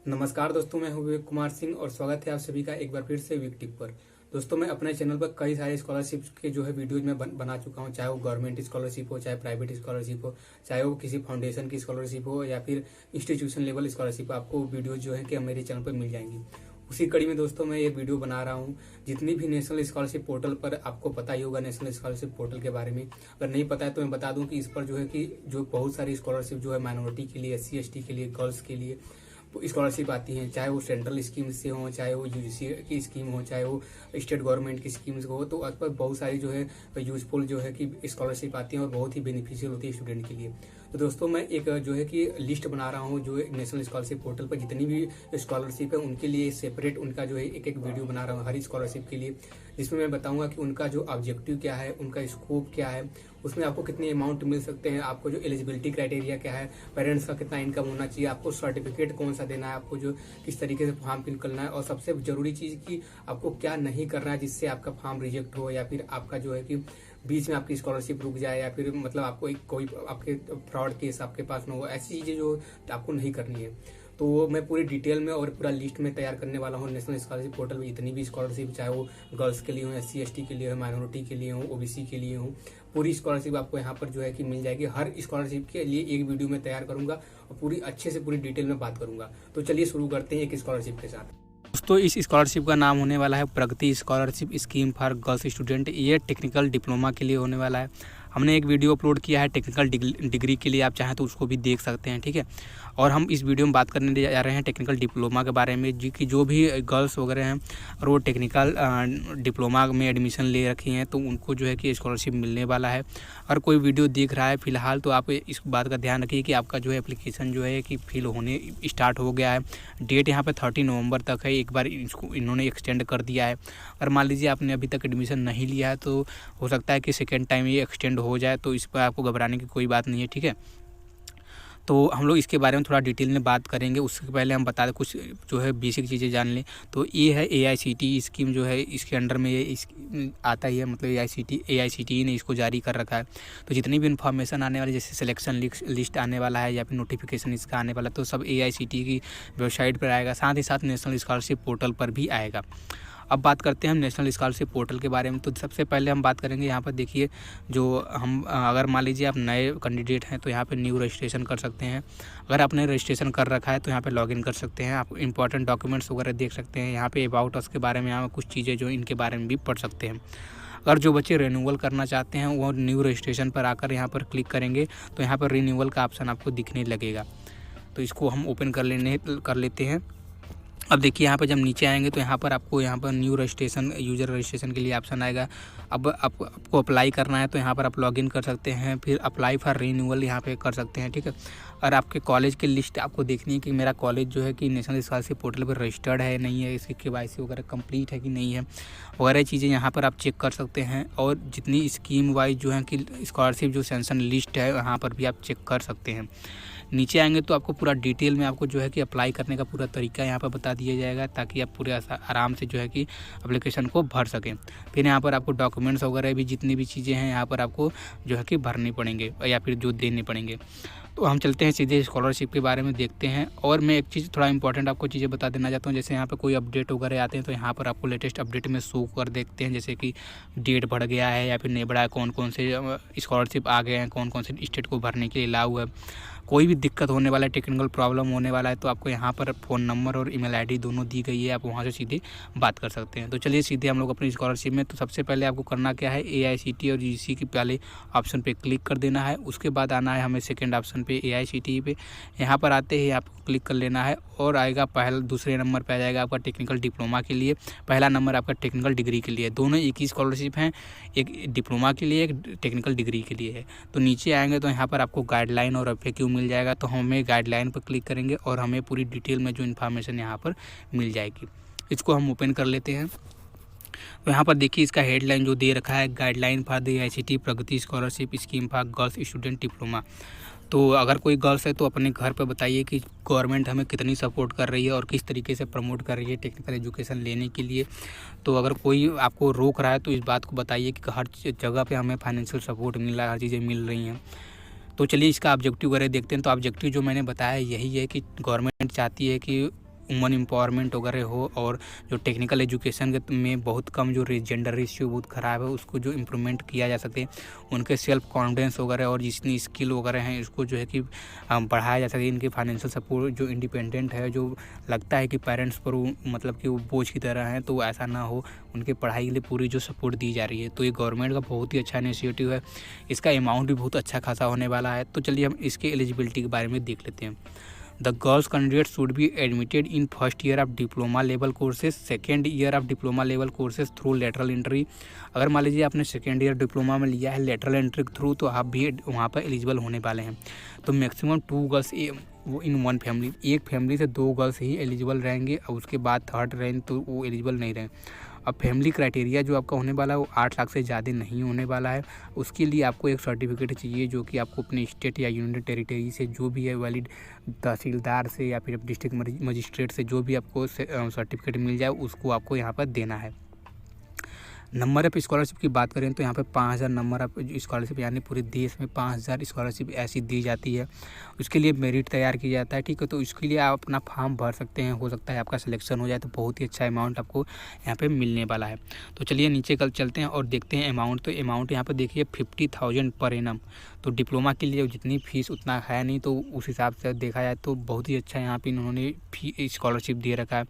नमस्कार दोस्तों, मैं हूं विवेक कुमार सिंह और स्वागत है आप सभी का एक बार फिर से वीक टिप पर। दोस्तों, मैं अपने चैनल पर कई सारे स्कॉलरशिप के जो है वीडियोज में बना चुका हूं, चाहे वो गवर्नमेंट स्कॉलरशिप हो, चाहे प्राइवेट स्कॉलरशिप हो, चाहे वो किसी फाउंडेशन की स्कॉलरशिप हो या फिर इंस्टीट्यूशन लेवल स्कॉलरशिप। आपको वीडियोज जो है कि मेरे चैनल पर मिल जाएंगी। उसी कड़ी में दोस्तों मैं ये वीडियो बना रहा हूँ। जितनी भी नेशनल स्कॉलरशिप पोर्टल पर आपको पता ही होगा नेशनल स्कॉलरशिप पोर्टल के बारे में, अगर नहीं पता है तो मैं बता दूं कि इस पर जो है कि जो बहुत सारी स्कॉलरशिप जो है माइनॉरिटी के लिए, SC ST के लिए, गर्ल्स के लिए स्कॉलरशिप आती हैं, चाहे वो सेंट्रल स्कीम से हो, चाहे वो UGC की स्कीम हो, चाहे वो स्टेट गवर्नमेंट की स्कीम्स हो। तो आज पर बहुत सारी जो है यूजफुल जो है कि स्कॉलरशिप आती है और बहुत ही बेनिफिशियल होती है स्टूडेंट के लिए। तो दोस्तों मैं एक जो है कि लिस्ट बना रहा हूँ, जो नेशनल स्कॉलरशिप पोर्टल पर जितनी भी स्कॉलरशिप है उनके लिए सेपरेट उनका जो है एक एक वीडियो बना रहा हूँ हर स्कॉलरशिप के लिए, जिसमें मैं बताऊंगा कि उनका जो ऑब्जेक्टिव क्या है, उनका स्कोप क्या है, उसमें आपको कितने अमाउंट मिल सकते हैं, आपको जो एलिजिबिलिटी क्राइटेरिया क्या है, पेरेंट्स का कितना इनकम होना चाहिए, आपको सर्टिफिकेट कौन सा देना है, आपको जो किस तरीके से फॉर्म फिल करना है, और सबसे जरूरी चीज़ कि आपको क्या नहीं करना है जिससे आपका फॉर्म रिजेक्ट हो या फिर आपका जो है कि बीच में आपकी स्कॉलरशिप रुक जाए या फिर मतलब आपको कोई आपके फ्रॉड केस आपके पास न हो। ऐसी चीज़ें जो आपको नहीं करनी है। तो मैं पूरी डिटेल में और पूरा लिस्ट में तैयार करने वाला हूँ नेशनल स्कॉलरशिप पोर्टल में जितनी भी स्कॉलरशिप, चाहे वो गर्ल्स के लिए हो, SC ST के लिए हो, माइनॉरिटी के लिए हो, OBC के लिए हो, पूरी स्कॉलरशिप आपको यहाँ पर जो है कि मिल जाएगी। हर स्कॉलरशिप के लिए एक वीडियो में तैयार करूंगा और पूरी अच्छे से पूरी डिटेल में बात करूंगा। तो चलिए शुरू करते हैं एक स्कॉलरशिप के साथ। दोस्तों, इस स्कॉलरशिप का नाम होने वाला है Pragati scholarship scheme for girls student. ये टेक्निकल डिप्लोमा के लिए होने वाला है। हमने एक वीडियो अपलोड किया है टेक्निकल डिग्री के लिए, आप चाहें तो उसको भी देख सकते हैं, ठीक है। और हम इस वीडियो में बात करने जा रहे हैं टेक्निकल डिप्लोमा के बारे में, जी कि जो भी गर्ल्स वगैरह हैं और वो टेक्निकल डिप्लोमा में एडमिशन ले रखी हैं तो उनको जो है कि स्कॉलरशिप मिलने वाला है। और कोई वीडियो देख रहा है फिलहाल तो आप इस बात का ध्यान रखिए कि आपका जो है एप्लीकेशन जो है कि फिल होने स्टार्ट हो गया है। डेट यहाँ पे 30 नवंबर तक है। एक बार इसको इन्होंने एक्सटेंड कर दिया है। और मान लीजिए आपने अभी तक एडमिशन नहीं लिया है तो हो सकता है कि सेकेंड टाइम ये एक्सटेंड हो जाए, तो इस पर आपको घबराने की कोई बात नहीं है, ठीक है। तो हम लोग इसके बारे में थोड़ा डिटेल में बात करेंगे। उससे पहले हम बता दें कुछ जो है बेसिक चीज़ें जान लें। तो ये है AICTE स्कीम जो है, इसके अंडर में ये आता ही है, मतलब AICTE ने इसको जारी कर रखा है। तो जितनी भी इन्फॉर्मेशन आने वाली, जैसे सिलेक्शन लिस्ट आने वाला है या फिर नोटिफिकेशन इसका आने वाला, तो सब AICTE की वेबसाइट पर आएगा, साथ ही साथ नेशनल स्कॉलरशिप पोर्टल पर भी आएगा। अब बात करते हैं हम नेशनल स्कॉलरशिप पोर्टल के बारे में। तो सबसे पहले हम बात करेंगे यहाँ पर, देखिए जो हम अगर मान लीजिए आप नए कैंडिडेट हैं तो यहाँ पे न्यू रजिस्ट्रेशन कर सकते हैं। अगर आपने रजिस्ट्रेशन कर रखा है तो यहाँ पे लॉगिन कर सकते हैं। आप इंपॉर्टेंट डॉक्यूमेंट्स वगैरह देख सकते हैं। यहाँ पे अबाउट अस के बारे में यहाँ कुछ चीज़ें जो इनके बारे में भी पढ़ सकते हैं। अगर जो बच्चे रिन्यूअल करना चाहते हैं वो न्यू रजिस्ट्रेशन पर आकर यहाँ पर क्लिक करेंगे तो यहाँ पर रिन्यूअल का ऑप्शन आपको दिखने लगेगा। तो इसको हम ओपन कर लेते हैं। अब देखिए यहाँ पर जब नीचे आएंगे तो यहाँ पर आपको यहाँ पर न्यू रजिस्ट्रेशन, यूज़र रजिस्ट्रेशन के लिए ऑप्शन आएगा। अब आपको अप्लाई करना है तो यहाँ पर आप लॉगिन कर सकते हैं, फिर अप्लाई फॉर रिन्यूअल यहाँ पे कर सकते हैं, ठीक है। और आपके कॉलेज की लिस्ट आपको देखनी है कि मेरा कॉलेज जो है कि नेशनल स्कॉलरशिप पोर्टल पर रजिस्टर्ड है नहीं है, इसकी KYC वगैरह कंप्लीट है कि नहीं है, वगैरह चीज़ें यहाँ पर आप चेक कर सकते हैं। और जितनी स्कीम वाइज जो है कि स्कॉलरशिप जो सैंक्शन लिस्ट है यहाँ पर भी आप चेक कर सकते हैं। नीचे आएंगे तो आपको पूरा डिटेल में आपको जो है कि अप्लाई करने का पूरा तरीका यहाँ पर बता दिया जाएगा, ताकि आप पूरे आराम से जो है कि एप्लीकेशन को भर सकें। फिर यहाँ पर आपको डॉक्यूमेंट्स वगैरह भी जितनी भी चीज़ें हैं यहाँ पर आपको जो है कि भरने पड़ेंगे या फिर जो देने पड़ेंगे। तो हम चलते हैं सीधे स्कॉलरशिप के बारे में देखते हैं। और मैं एक चीज़ थोड़ा इंपॉर्टेंट आपको चीज़ें बता देना चाहता हूँ, जैसे यहाँ पर कोई अपडेट वगैरह आते हैं तो यहाँ पर आपको लेटेस्ट अपडेट में शो कर देखते हैं, जैसे कि डेट बढ़ गया है या फिर नहीं बढ़ा है, कौन कौन से स्कॉलरशिप आ गए हैं, कौन कौन से स्टेट को भरने के लिए लागू है। कोई भी दिक्कत होने वाला है, टेक्निकल प्रॉब्लम होने वाला है तो आपको यहाँ पर फ़ोन नंबर और ईमेल आईडी दोनों दी गई है, आप वहाँ से सीधे बात कर सकते हैं। तो चलिए सीधे हम लोग अपनी स्कॉलरशिप में। तो सबसे पहले आपको करना क्या है, AICTE और UGC के पहले ऑप्शन पे क्लिक कर देना है। उसके बाद आना है हमें सेकेंड ऑप्शन पे AICTE पे। यहाँ पर आते ही आपको क्लिक कर लेना है और आएगा दूसरे नंबर पर आ जाएगा आपका टेक्निकल डिप्लोमा के लिए, पहला नंबर आपका टेक्निकल डिग्री के लिए। दोनों एक ही स्कॉलरशिप हैं, एक डिप्लोमा के लिए, एक टेक्निकल डिग्री के लिए है। तो नीचे आएंगे तो यहाँ पर आपको गाइडलाइन और FAQ मिल जाएगा। तो हमें गाइडलाइन पर क्लिक करेंगे और हमें पूरी डिटेल में जो इन्फॉर्मेशन यहाँ पर मिल जाएगी। इसको हम ओपन कर लेते हैं। तो यहाँ पर देखिए इसका हेडलाइन जो दे रखा है, guideline for the AICTE Pragati scholarship scheme for girls student diploma. तो अगर कोई गर्ल्स है तो अपने घर पर बताइए कि गवर्नमेंट हमें कितनी सपोर्ट कर रही है और किस तरीके से प्रमोट कर रही है टेक्निकल एजुकेशन लेने के लिए। तो अगर कोई आपको रोक रहा है तो इस बात को बताइए कि हर जगह पे हमें फाइनेंशियल सपोर्ट मिल रहा है, हर चीज़ें मिल रही हैं। तो चलिए इसका ऑब्जेक्टिव वगैरह देखते हैं। तो ऑब्जेक्टिव जो मैंने बताया यही है कि गवर्नमेंट चाहती है कि वुमन एम्पावरमेंट वगैरह हो, और जो टेक्निकल एजुकेशन में बहुत कम जो जेंडर रेशियो बहुत ख़राब है उसको जो इम्प्रूवमेंट किया जा सके, उनके सेल्फ कॉन्फिडेंस वगैरह और जितनी स्किल वगैरह हैं इसको जो है कि बढ़ाया जा सके। इनके फाइनेंशियल सपोर्ट जो इंडिपेंडेंट है, जो लगता है कि पेरेंट्स पर वो मतलब कि वो बोझ की तरह हैं, तो ऐसा ना हो, उनके पढ़ाई के लिए पूरी जो सपोर्ट दी जा रही है। तो ये गवर्नमेंट का बहुत ही अच्छा इनिशिएटिव है। इसका अमाउंट भी बहुत अच्छा खासा होने वाला है। तो चलिए हम इसके एलिजिबिलिटी के बारे में देख लेते हैं। The girls candidate should be admitted in first year of diploma level courses, second year of diploma level courses through lateral entry। अगर मान लीजिए आपने सेकेंड ईयर डिप्लोमा में लिया है लेटरल एंट्री के थ्रू, तो आप भी वहाँ पर एलिजिबल होने वाले हैं। तो मैक्सिमम 2 गर्ल्स वो इन वन फैमिली, एक फैमिली से 2 गर्ल्स ही एलिजिबल रहेंगे, और उसके बाद थर्ड रैंक तो वो एलिजिबल नहीं रहें। अब फैमिली क्राइटेरिया जो आपका होने वाला है वो 8 लाख से ज़्यादा नहीं होने वाला है। उसके लिए आपको एक सर्टिफिकेट चाहिए जो कि आपको अपने स्टेट या यूनियन टेरिटरी से जो भी है वैलिड तहसीलदार से या फिर डिस्ट्रिक्ट मजिस्ट्रेट से जो भी आपको सर्टिफिकेट मिल जाए उसको आपको यहाँ पर देना है। नंबर ऑफ स्कॉलरशिप की बात करें तो यहाँ पे 5000 नंबर ऑफ स्कॉलरशिप, यानी पूरे देश में 5000 स्कॉलरशिप ऐसी दी जाती है। उसके लिए मेरिट तैयार किया जाता है, ठीक है। तो इसके लिए आप अपना फॉर्म भर सकते हैं, हो सकता है आपका सिलेक्शन हो जाए, तो बहुत ही अच्छा अमाउंट आपको यहाँ पे मिलने वाला है। तो चलिए नीचे कल चलते हैं और देखते हैं अमाउंट। तो अमाउंट यहाँ पर देखिए 50,000 पर एनम। तो डिप्लोमा के लिए जितनी फीस उतना है नहीं, तो उस हिसाब से देखा जाए तो बहुत ही अच्छा यहाँ पे इन्होंने स्कॉलरशिप दे रखा है।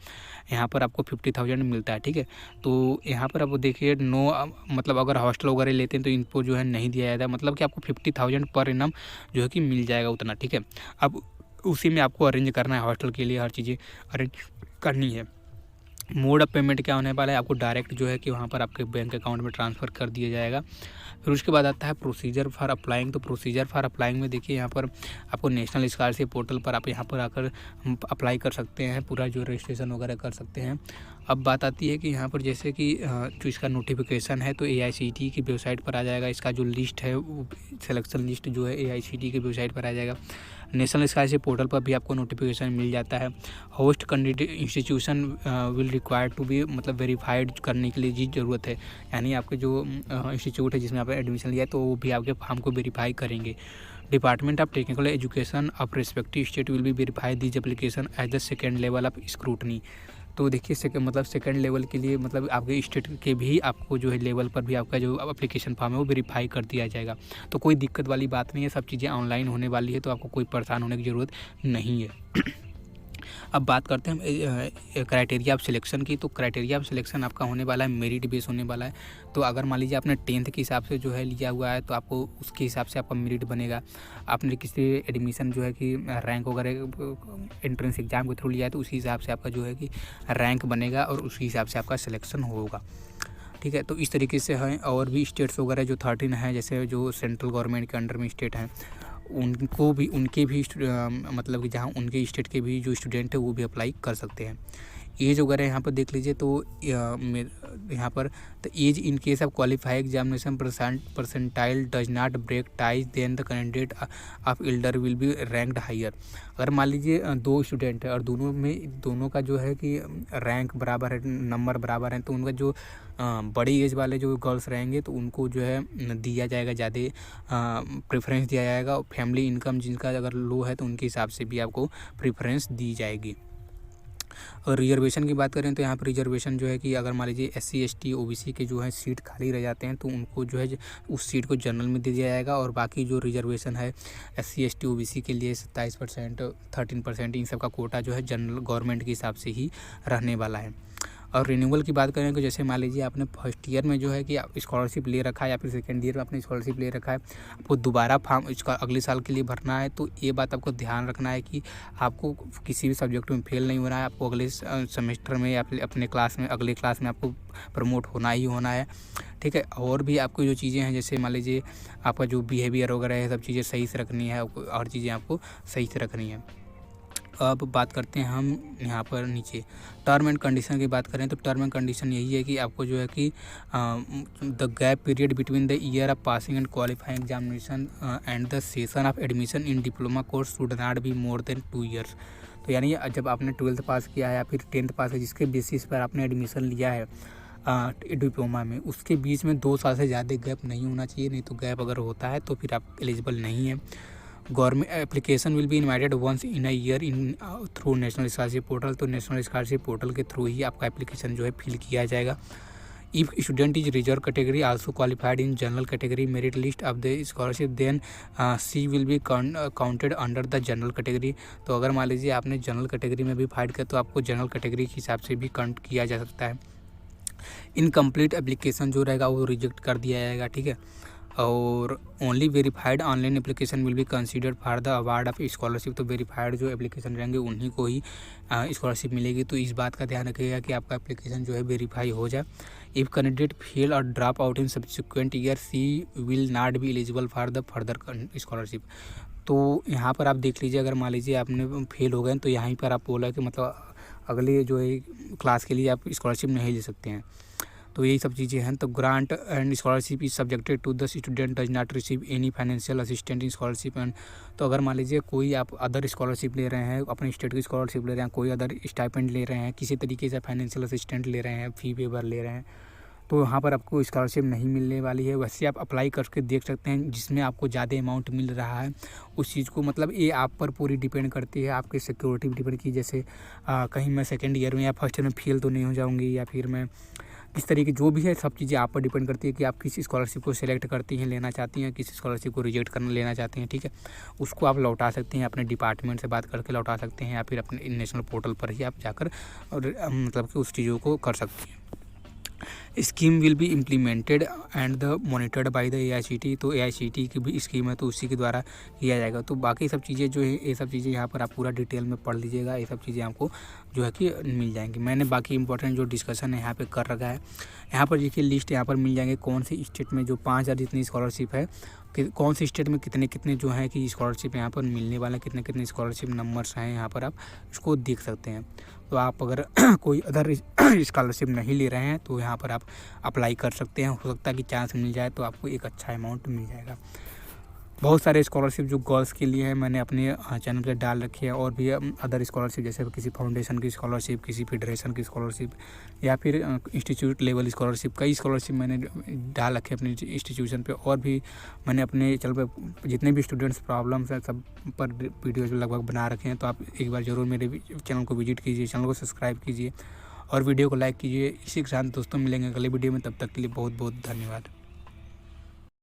यहाँ पर आपको 50,000 मिलता है, ठीक है। तो यहाँ पर आप देखिए मतलब अगर हॉस्टल वगैरह लेते हैं तो इनको जो है नहीं दिया जाता है, मतलब कि आपको 50,000 पर एनम जो है कि मिल जाएगा उतना, ठीक है। अब उसी में आपको अरेंज करना है, हॉस्टल के लिए हर चीज़ें अरेंज करनी है। मोड ऑफ पेमेंट क्या होने वाला है, आपको डायरेक्ट जो है कि वहाँ पर आपके बैंक अकाउंट में ट्रांसफ़र कर दिया जाएगा। फिर उसके बाद आता है प्रोसीजर फॉर अप्लाइंग। तो प्रोसीजर फॉर अप्लाइंग में देखिए यहाँ पर आपको नेशनल स्कॉलरशिप पोर्टल पर आप यहाँ पर आकर अप्लाई कर सकते हैं, पूरा जो रजिस्ट्रेशन वगैरह कर सकते हैं। अब बात आती है कि यहाँ पर जैसे कि जो इसका नोटिफिकेशन है तो AICTE की वेबसाइट पर आ जाएगा। इसका जो लिस्ट है वो सिलेक्शन लिस्ट जो है AICTE की वेबसाइट पर आ जाएगा। नेशनल स्कॉलरशिप पोर्टल पर भी आपको नोटिफिकेशन मिल जाता है। Host candidate institution will required to be, मतलब वेरीफाइड करने के लिए जी ज़रूरत है, यानी आपके जो इंस्टीट्यूट है जिसमें आपने एडमिशन लिया है तो वो भी आपके फॉर्म को वेरीफाई करेंगे। Department of technical education of respective state will be verify this application as the second level of scrutiny. तो देखिए सेकेंड लेवल के लिए मतलब आपके स्टेट के भी आपको जो है लेवल पर भी आपका जो एप्लीकेशन फॉर्म है वो वेरीफाई कर दिया जाएगा। तो कोई दिक्कत वाली बात नहीं है, सब चीज़ें ऑनलाइन होने वाली है, तो आपको कोई परेशान होने की ज़रूरत नहीं है। अब बात करते हैं हम क्राइटेरिया ऑफ सिलेक्शन की। तो क्राइटेरिया ऑफ सिलेक्शन आपका होने वाला है मेरिट बेस होने वाला है। तो अगर मान लीजिए आपने 10th के हिसाब से जो है लिया हुआ है तो आपको उसके हिसाब से आपका मेरिट बनेगा। आपने किसी एडमिशन जो है कि रैंक वगैरह एंट्रेंस एग्जाम के थ्रू लिया है तो उसी हिसाब से आपका जो है कि रैंक बनेगा और उसी हिसाब से आपका सिलेक्शन होगा, ठीक है। तो इस तरीके से हैं और भी स्टेट्स वगैरह जो 13 हैं, जैसे जो सेंट्रल गवर्नमेंट के अंडर में स्टेट हैं उनको भी उनके भी मतलब कि जहाँ उनके स्टेट के भी जो स्टूडेंट है वो भी अप्लाई कर सकते हैं। एज वगैरह यहाँ पर देख लीजिए। तो यहाँ पर the age in case of qualify examination percentile does not break ties then the candidate of elder will be ranked higher. अगर मान लीजिए 2 स्टूडेंट है और दोनों का जो है कि रैंक बराबर है, नंबर बराबर है, तो उनका जो बड़ी एज वाले जो गर्ल्स रहेंगे तो उनको जो है दिया जाएगा ज़्यादा प्रेफरेंस दिया जाएगा। फैमिली इनकम जिनका अगर लो है तो उनके हिसाब से भी आपको प्रेफरेंस दी जाएगी। और रिजर्वेशन की बात करें तो यहाँ पर रिजर्वेशन जो है कि अगर मान लीजिए SC ST OBC के जो है सीट खाली रह जाते हैं तो उनको जो है उस सीट को जनरल में दे दिया जाएगा। और बाकी जो रिजर्वेशन है SC ST OBC के लिए 27%, 13% इन सब का कोटा जो है जनरल गवर्नमेंट के हिसाब से ही रहने वाला है। और रिन्यूअल की बात करें तो जैसे मान लीजिए आपने फर्स्ट ईयर में जो है कि स्कॉलरशिप ले रखा है या फिर सेकेंड ईयर में आपने स्कॉलरशिप ले रखा है, आपको दोबारा फॉर्म इसका अगले साल के लिए भरना है। तो ये बात आपको ध्यान रखना है कि आपको किसी भी सब्जेक्ट में फेल नहीं होना है। आपको अगले सेमेस्टर में या फिर अपने क्लास में अगले क्लास में आपको प्रमोट होना ही होना है, ठीक है। और भी आपको जो चीज़ें हैं जैसे मान लीजिए आपका जो बिहेवियर वगैरह है सब चीज़ें सही से रखनी है, और चीज़ें आपको सही से रखनी है। अब बात करते हैं हम यहाँ पर नीचे टर्म एंड कंडीशन की बात करें तो टर्म एंड कंडीशन यही है कि आपको जो है कि the gap period between the year of passing and qualifying examination and the session of admission in diploma course should not be more than 2 years. तो यानी जब आपने 12th पास किया है या फिर 10th पास है जिसके बेसिस पर आपने एडमिशन लिया है डिप्लोमा में, उसके बीच में 2 साल से ज़्यादा गैप नहीं होना चाहिए। नहीं तो गैप अगर होता है तो फिर आप एलिजिबल नहीं है। Government application will be invited once in a year in through national scholarship portal. तो नेशनल स्कॉलरशिप पोर्टल के थ्रू ही आपका एप्लीकेशन जो है फिल किया जाएगा। If student is reserve category also qualified in general category merit list of the scholarship, then she will be counted under the general category। तो अगर मान लीजिए आपने जनरल कैटेगरी में भी फाइट किया तो आपको जनरल कैटेगरी के हिसाब से भी काउंट किया जा सकता है। इनकम्प्लीट एप्लीकेशन जो रहेगा वो रिजेक्ट कर दिया जाएगा, ठीक है। और only verified online application will be considered for the award of scholarship. तो वेरीफाइड जो एप्लीकेशन रहेंगे उन्हीं को ही स्कॉलरशिप मिलेगी। तो इस बात का ध्यान रखिएगा कि आपका एप्लीकेशन जो है वेरीफाई हो जाए। इफ़ कैंडिडेट फेल और drop out in subsequent year she will not be eligible for the further scholarship. तो यहाँ पर आप देख लीजिए, अगर मान लीजिए आपने फेल हो गए तो यहाँ पर आप बोला कि मतलब अगले जो है क्लास के लिए आप स्कॉलरशिप नहीं ले सकते हैं। तो यही सब चीज़ें हैं। तो grant and scholarship is subjected to the student does not receive any financial assistant in scholarship and. तो अगर मान लीजिए कोई आप अदर स्कॉलरशिप ले रहे हैं, अपने स्टेट की स्कॉलरशिप ले रहे हैं, कोई अदर स्टाइपेंड ले रहे हैं, किसी तरीके से फाइनेंशियल असिस्टेंट ले रहे हैं, फ़ी वेवर ले रहे हैं, तो यहाँ पर आपको स्कॉलरशिप नहीं मिलने वाली है। वैसे आप अप्लाई करके देख सकते हैं, जिसमें आपको ज़्यादा अमाउंट मिल रहा है उस चीज़ को, मतलब ये आप पर पूरी डिपेंड करती है, आपकी सिक्योरिटी डिपेंड की। जैसे कहीं मैं सेकेंड ईयर में या फर्स्ट ईयर में फेल तो नहीं हो जाऊँगी, या फिर मैं किस तरीके जो भी है सब चीज़ें आप पर डिपेंड करती है कि आप किस स्कॉलरशिप को सिलेक्ट करती हैं, लेना चाहती हैं, किस स्कॉलरशिप को रिजेक्ट करना लेना चाहती हैं, ठीक है। उसको आप लौटा सकते हैं, अपने डिपार्टमेंट से बात करके लौटा सकते हैं, या फिर अपने नेशनल पोर्टल पर ही आप जाकर और मतलब कि उस चीज़ों को कर सकती हैं। Scheme will be implemented and the monitored by the AICTE। तो AICTE की भी स्कीम है तो उसी के द्वारा किया जाएगा। तो बाकी सब चीज़ें जो है ये सब चीज़ें यहाँ पर आप पूरा डिटेल में पढ़ लीजिएगा, ये सब चीज़ें आपको जो है कि मिल जाएंगी। मैंने बाकी इंपॉर्टेंट जो डिस्कशन है यहाँ पे कर रखा है। यहाँ पर देखिए लिस्ट यहाँ पर मिल जाएंगे कौन सी स्टेट में जो 5000 जितनी स्कॉलरशिप है, कौन सी स्टेट में कितने कितने जो है कि स्कॉलरशिप यहाँ पर मिलने वाले, कितने कितने स्कॉलरशिप नंबर्स हैं, यहाँ पर आप इसको देख सकते हैं। तो आप अगर कोई अदर स्कॉलरशिप नहीं ले रहे हैं तो यहाँ पर आप अप्लाई कर सकते हैं। हो सकता है कि चांस मिल जाए तो आपको एक अच्छा अमाउंट मिल जाएगा। बहुत सारे स्कॉलरशिप जो गर्ल्स के लिए हैं मैंने अपने चैनल पे डाल रखी है, और भी अदर स्कॉलरशिप जैसे किसी फाउंडेशन की स्कॉलरशिप, किसी फेडरेशन की स्कॉलरशिप, या फिर इंस्टीट्यूट लेवल स्कॉलरशिप, कई स्कॉलरशिप मैंने डाल रखे अपने इंस्टीट्यूशन पे। और भी मैंने अपने चैनल पे जितने भी स्टूडेंट्स प्रॉब्लम्स हैं सब पर वीडियोज लगभग बना रखे हैं। तो आप एक बार ज़रूर मेरे चैनल को विजिट कीजिए, चैनल को सब्सक्राइब कीजिए और वीडियो को लाइक कीजिए। इसी के साथ दोस्तों मिलेंगे अगले वीडियो में, तब तक के लिए बहुत बहुत धन्यवाद।